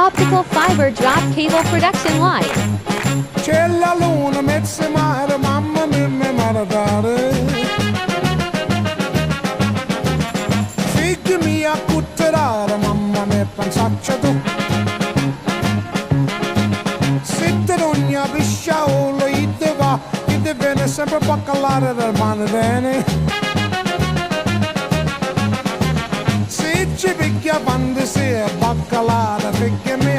Optical fiber drop cable production line. C'è la luna, mezzo mare, mamma mia, mi maradare. Figli mia, cutterare, mamma mia, pensaccia tu. Sitte ogni pisciaolo, ide va, ide viene sempre a baccalare del mare bene. Se ci picchia quando si è baccalare, figli mia,